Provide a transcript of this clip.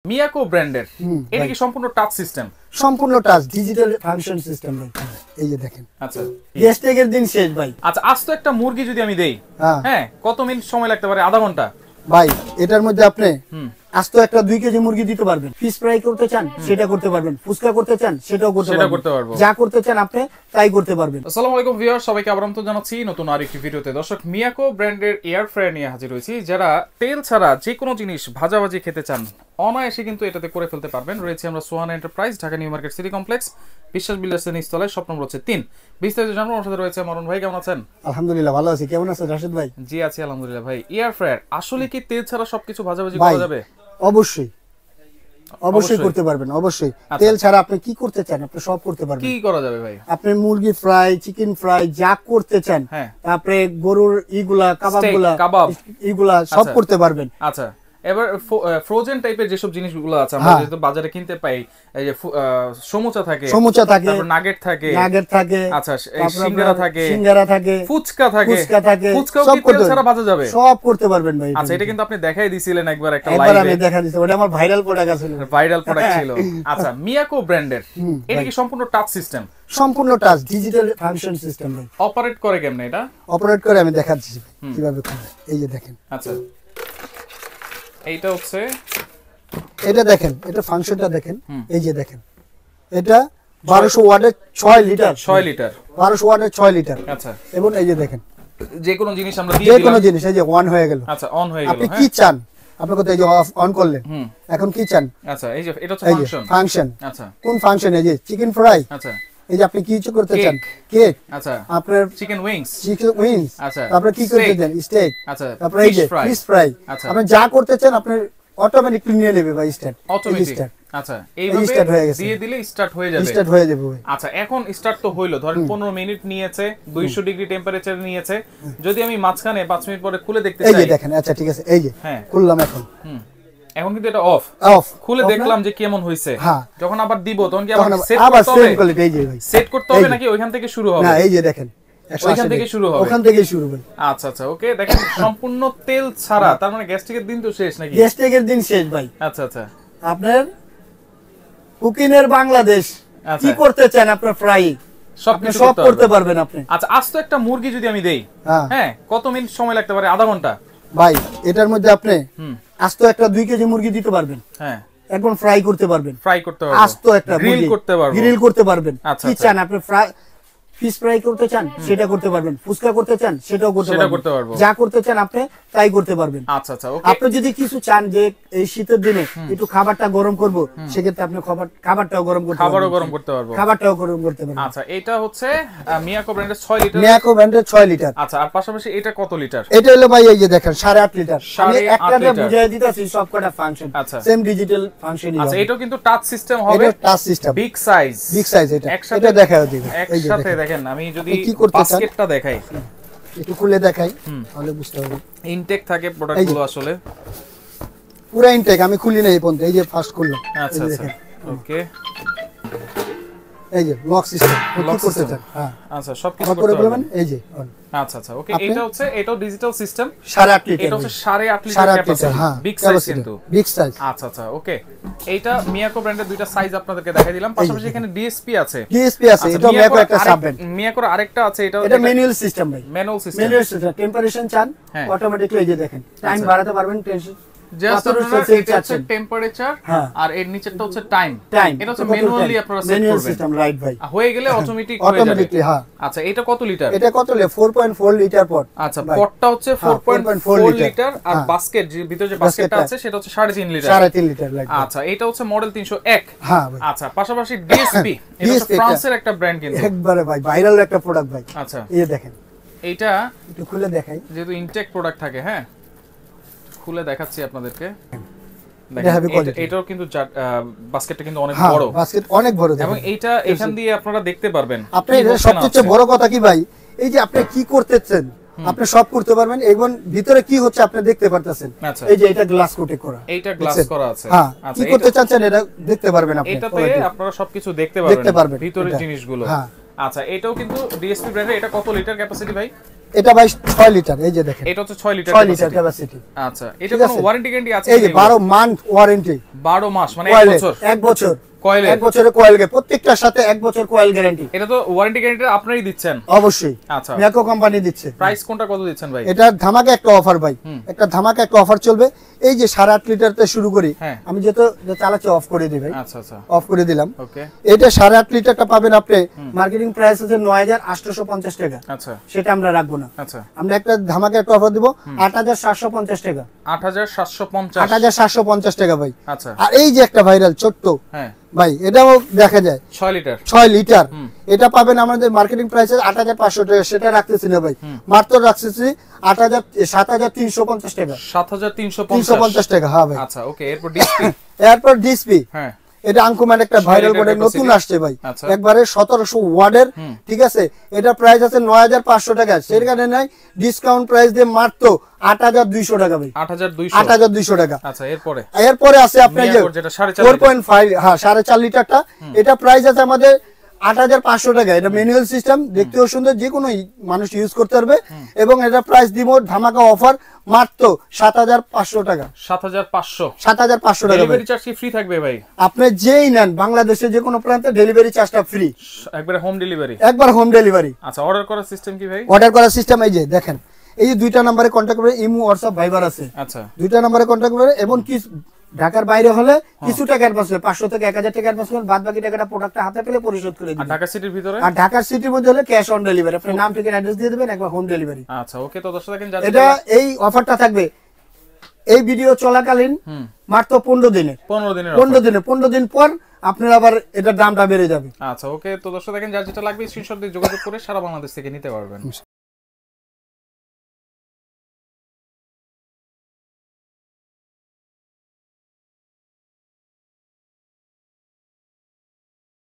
মিয়াকো ব্র্যান্ডের এটা কি সম্পূর্ণ টাচ সিস্টেম? সম্পূর্ণ টাচ ডিজিটাল ফাংশন সিস্টেম ভাই। এই যে দেখেন। আচ্ছা, গেস্টের দিন শেষ ভাই। আচ্ছা, আজ তো একটা মুরগি যদি আমি দেই, হ্যাঁ, কত মিনিট সময় লাগতে পারে? আধা ঘন্টা ভাই। এটার মধ্যে আপনি আস্ত একটা 2 কেজি মুরগি দিতে পারবেন। ফিশ ফ্রাই করতে চান সেটা করতে পারবেন, ফুচকা করতে চান সেটাও করতে পারবেন, যা করতে চান আপনি তাই করতে পারবেন। আসসালামু আলাইকুম ভিউয়ার, সবাইকে আমন্ত্রণ জানাচ্ছি নতুন আরেকটি ভিডিওতে। দর্শক, মিয়াকো ব্র্যান্ডের এয়ার ফ্রায়ার নিয়ে হাজির হয়েছি। যারা তেল ছাড়া যে কোনো জিনিস ভাজাভাজি খেতে চান, অনায়াসে কিন্তু এটাতে করে ফেলতে পারবেন। রয়েছে আমরা Sohana enterprise, Dhaka new market city complex, বিশ্বাস বিল্ডার্সের নিচতলায়, শপ নম্বর হচ্ছে 3। বিস্তারিত জানবো। আমার সাথে রয়েছে মরণ ভাই। কেমন আছেন? আলহামদুলিল্লাহ ভালো আছি। কেমন আছেন রাশিদ ভাই? জি আছি আলহামদুলিল্লাহ। ভাই, এয়ার ফ্রায়ার আসলে কি তেল ছাড়া সবকিছু ভাজাভাজি করা যাবে? অবশ্যই অবশ্যই করতে পারবেন। অবশ্যই তেল ছাড়া আপনি কি করতে চান আপনি সব করতে পারবেন। কি করা যাবে ভাই? আপনি মুরগি ফ্রাই, চিকেন ফ্রাই যা করতে চান, তারপরে গরুর ইগুলা ইগুলা সব করতে পারবেন। আচ্ছা, এবার ফ্রোজেন টাইপের যেসব জিনিসগুলো আছে আমরা যেহেতু বাজারে কিনতে পাই, এই যে সমোচা থাকে, তারপর নাগেট থাকে, আচ্ছা, সিঙ্গারা থাকে, ফুচকা থাকে, ফুচকাও কি তেল ছাড়া ভাজা যাবে? সব করতে পারবেন ভাই। আচ্ছা, এটা কিন্তু আপনি দেখাই দিছিলেন একবার একটা লাইভে। আমি দেখাই দিছি, ওটা আমার ভাইরাল প্রোডাক্ট ছিল। আচ্ছা, মিয়াকো ব্র্যান্ডের এটা কি সম্পূর্ণ টাচ সিস্টেম? সম্পূর্ণ টাচ ডিজিটাল ফাংশন সিস্টেম ভাই। অপারেট করে কেমনে এটা? অপারেট করে আমি দেখাচ্ছি কিভাবে করে। এই যে দেখেন। আচ্ছা, এইটা হচ্ছে, এটা দেখেন, এটা ফাংশনটা দেখেন। এই যে দেখেন, এটা 1200 ওয়াটের 6 লিটার 1200 ওয়াটের 6 লিটার। আচ্ছা, এবং এই যে দেখেন, যে কোনো জিনিস আমরা দিয়ে দিলাম, যে কোনো জিনিস এই যে অন হয়ে গেল। আচ্ছা, অন হয়ে গেল। আপনি কি চান, আপনি কত এই যে অন করলেন, এখন কি চান? আচ্ছা, এই যে এটা হচ্ছে ফাংশন। আচ্ছা, কোন ফাংশন? এই যে চিকেন ফ্রাই। আচ্ছা, এই যে আপনি কি করতে চান? কেক। আচ্ছা, আপনার চিকেন উইংস। আচ্ছা, তারপরে কি করতে চান? স্টেক। আচ্ছা, তারপরে এই যে ফিশ ফ্রাই। আপনি যা করতে চান আপনি অটোমেটিক্যালি নিয়ে নেবে ভাই, স্টার্ট অটোমেটিক। আচ্ছা, এইভাবে দিয়ে দিলে স্টার্ট হয়ে যাবে। আচ্ছা, এখন স্টার্ট তো হইলো, ধরেন 15 মিনিট নিয়েছে, 200 ডিগ্রি টেম্পারেচার নিয়েছে। যদি আমি মাঝখানে 5 মিনিট পরে খুলে দেখতে চাই, এই যে দেখেন। আচ্ছা, ঠিক আছে, এই যে খুললাম এখন। এখন কিন্তু এটা অফ খুলে দেখলাম যে কেমন হইছে। যখন আবার দিব তখন কি আবার সেট করতে হবে নাকি ওইখান থেকে শুরু হবে? না, এই যে দেখেন, ওইখান থেকে শুরু হবে। ওখান থেকে শুরু হবে। আচ্ছা আচ্ছা, ওকে। দেখেন, সম্পূর্ণ তেল ছাড়া, তার মানে গ্যাস্ট্রিকের দিন তো শেষ নাকি? গ্যাস্ট্রিকের দিন শেষ ভাই। আচ্ছা আচ্ছা, আপনার কুকিং এর বাংলাদেশ কি করতে চান আপনার ফ্রাই সব করতে পারবেন আপনি। আচ্ছা, আজ তো একটা মুরগি যদি আমি দেই, হ্যাঁ, কত মিনিট সময় লাগতে পারে? আধা ঘন্টা ভাই। এটার মধ্যে আপনি আস্ত একটা 2 কেজি মুরগি দিতে পারবেন, হ্যাঁ, একদম ফ্রাই করতে পারবেন, আস্ত একটা গ্রিল করতে পারবেন। কি চান আপনি? ফ্রাই, ফিশ ফ্রাই করতে চান সেটা করতে পারবেন, ফুচকা করতে চান সেটাও করতে পারবেন, যা করতে চান আপনি তাই করতে পারবেন। আচ্ছা আচ্ছা, ওকে। আপনি যদি কিছু চান যে এই শীতের দিনে একটু খাবারটা গরম করব, সেক্ষেত্রে আপনি খাবারটাও গরম করতে পারবেন। আচ্ছা, এটা হচ্ছে মিয়াকো ব্র্যান্ডের 6 লিটার। মিয়াকো ব্র্যান্ডের 6 লিটার। আচ্ছা, আর পাশাপাশি এটা কত লিটার? এটা হলো ভাই এই যে দেখেন 8.5 লিটার। আমি একটাতে বুঝাই দিতেছি সবকটা ফাংশন। আচ্ছা, সেম ডিজিটাল ফাংশনই হবে। আচ্ছা, এটাও কিন্তু টাচ সিস্টেম হবে। এটা টাচ সিস্টেম, বিগ সাইজ এটা দেখাও দিই। একসাথে দেখেন, আমি যদি বাস্কেটটা দেখাই, একটু খুলে দেখাই তাহলে বুঝতে হবে। ইনটেক থাকে প্রোডাক্টগুলো, আসলে পুরো ইনটেক। আমি খুলি না এই পর্যন্ত, এই যে ফার্স্ট খুললাম। আচ্ছা আচ্ছা, ওকে। এই যে লক সিস্টেম কি করতে চান? হ্যাঁ, আচ্ছা, সব কিছু করতে পারবেন। এই যে আচ্ছা আচ্ছা, ওকে। এটা হচ্ছে, এটাও ডিজিটাল সিস্টেম। 8.5 লিটার। এটা হচ্ছে 8.5 লিটার ক্যাপাসিটি, বিগ সাইজ কিন্তু, বিগ সাইজ। আচ্ছা আচ্ছা, ওকে। এইটা মিয়াকো ব্র্যান্ডের দুইটা সাইজ আপনাদেরকে দেখাই দিলাম। পাশাপাশি এখানে ডিএসপি আছে। এটা মিয়াকো একটা সাব ব্র্যান্ড। মিয়াকোর আরেকটা আছে, এটা ম্যানুয়াল সিস্টেম ভাই। Manual system. টেম্পারেচার চান অটোমেটিক্যালি এই যে দেখেন, টাইম বাড়াতে পারবেন। জাস্ট টেম্পারেচার, আর এর নিচেরটা হচ্ছে টাইম। এটা হচ্ছে ম্যানুয়ালি আপনারা সেট করবেন সিস্টেম, রাইট ভাই। হয়ে গেলে অটোমেটিক হয়ে যাবে। হ্যাঁ। আচ্ছা, এটা কত লিটার? এটা কত লিটার? 4.4 লিটার পট। আচ্ছা, পটটা হচ্ছে 4.4 লিটার, আর বাস্কেট যে ভিতরে যে বাস্কেটটা আছে সেটা হচ্ছে 3.5 লিটার। 3.5 লিটার লাগবে। আচ্ছা, এটা হচ্ছে মডেল 301। হ্যাঁ ভাই। আচ্ছা, পাশাপাশি ডিএসপি, এটা হচ্ছে ফ্রান্সের একটা ব্র্যান্ড কিন্তু, একবারে ভাই ভাইরাল একটা প্রোডাক্ট ভাই। আচ্ছা, এই দেখেন, এইটা একটু খুলে দেখাই, যেহেতু ইনটেক প্রোডাক্ট থাকে। হ্যাঁ, খুলে দেখাচ্ছি আপনাদেরকে। এটাও কিন্তু বাস্কেটটা কিন্তু অনেক বড়, বাস্কেট অনেক বড়, এবং এইটা এখান দিয়ে আপনারা দেখতে পারবেন। আপনি সবচেয়ে বড় কথা কি ভাই, এই যে আপনি কি করতেছেন আপনি সব করতে পারবেন, এবং ভিতরে কি হচ্ছে আপনি দেখতে পারতেছেন। এই যে এটা গ্লাস কোটে করা, এইটা গ্লাস করা আছে। আচ্ছা, কি করতে চাচ্ছেন এটা দেখতে পারবেন আপনি। এটাতে আপনারা সবকিছু দেখতে পারবেন ভিতরের জিনিসগুলো। আচ্ছা, এটাও কিন্তু ডিএসপি ব্র্যান্ডের। এটা কত লিটার ক্যাপাসিটি ভাই? এটা ভাই 6 লিটার, এই যে দেখেন এটা হচ্ছে 6 লিটার 6 লিটার ক্যাপাসিটি। আচ্ছা, এটা কোনো ওয়ারেন্টি গ্যারান্টি আছে? এই যে 12 মান্থ ওয়ারেন্টি, 12 মাস মানে 1 বছর। 1 বছর কয়েল, 1 বছরের কয়েল গ্যারান্টি, প্রত্যেকটার সাথে 1 বছর কয়েল গ্যারান্টি। এটা তো ওয়ারেন্টি গ্যারান্টি আপনারাই দিচ্ছেন? অবশ্যই। আচ্ছা, মিয়াকো কোম্পানি দিচ্ছে। প্রাইস কোনটা কত দিচ্ছেন ভাই? এটা ধামাকা একটা অফার ভাই, একটা ধামাকা একটা অফার চলবে। এই যে 8.5 লিটার থেকে শুরু করি, আমি যেটা চালাচ্ছি অফ করে দিই ভাই। আচ্ছা আচ্ছা, অফ করে দিলাম। ওকে, এটা 8.5 লিটারটা পাবেন আপনি মার্কেটিং প্রাইস আছে 9850 টাকা। আচ্ছা, সেটা আমরা রাখবো না। আচ্ছা, আমরা একটা ধামাকা একটা অফার দিব 8750 টাকা। 8750, 8750 টাকা ভাই। আচ্ছা, আর এই যে একটা ভাইরাল ছোট্ট, হ্যাঁ ভাই এটাও দেখা যায় 6 লিটার, 6 লিটার। এটা পাবেন আমাদের মার্কেটিং প্রাইস 8500 টাকা, সেটা রাখতেছি না ভাই, মাত্র রাখতেছি 7350 টাকা। 7350 টাকা, হ্যাঁ ভাই। আচ্ছা, ওকে, এরপর ডিসপ্লে, এরপর ডিসপি, হ্যাঁ এটা আঙ্কুমান একটা ভাইরাল মডেল নতুন আসছে ভাই, আচ্ছা, একবারে 1700 ওয়াটের, ঠিক আছে। এটা প্রাইস আছে 9500 টাকা, সেখানে নাই ডিসকাউন্ট প্রাইস দিয়ে মাত্র 8200 টাকা ভাই, 8200 টাকা। আচ্ছা, এরপরে আছে আপনার যে 4.5, হ্যাঁ 4.5 লিটারটা, এটা প্রাইস আছে আমাদের 8500 টাকা। এটা ম্যানুয়াল সিস্টেম, দেখতেও সুন্দর, যে কোনো মানুষ ইউজ করতে পারবে। এবং এটা প্রাইস দিব ধামাকা অফার মাত্র 7500 টাকা। 7500 টাকা। ডেলিভারি চার্জ কি ফ্রি থাকবে ভাই? আপনি যেই নেন বাংলাদেশে যে কোনো প্রান্তে ডেলিভারি চার্জটা ফ্রি, একবারে হোম ডেলিভারি, একবার হোম ডেলিভারি। আচ্ছা, অর্ডার করার সিস্টেম কি ভাই? অর্ডার করার সিস্টেম এই যে দেখেন, এই যে 2টা নম্বরে কন্টাক্ট করে, ইমো হোয়াটসঅ্যাপ ভাইবার আছে। আচ্ছা, 2টা নম্বরে কন্টাক্ট করে, এবং কি ঢাকার বাইরে হলে কিছু টাকা অ্যাডভান্স করে, 500 থেকে 1000 টাকা অ্যাডভান্স করে, বাদ বাকি টাকাটা প্রোডাক্টটা হাতে পেলে পরিশোধ করে আর দিবেন। ঢাকা সিটির ভিতরে? আর ঢাকা সিটির মধ্যে হলে ক্যাশ অন ডেলিভারি, আপনি নাম ঠিকানা অ্যাড্রেস দিয়ে দিবেন, একবার হোম ডেলিভারি। আচ্ছা, ওকে, তো দর্শক দেখেন এটা এই অফারটা থাকবে এই ভিডিও চলাকালীন মাত্র 15 দিনের 15 দিন পর আপনার আবার এটার দামটা বেড়ে যাবে। আচ্ছা, ওকে, তো দর্শক দেখেন যার যেটা লাগবে স্ক্রিনশট দিয়ে যোগাযোগ করে সারা বাংলাদেশ থেকে নিতে পারবেন।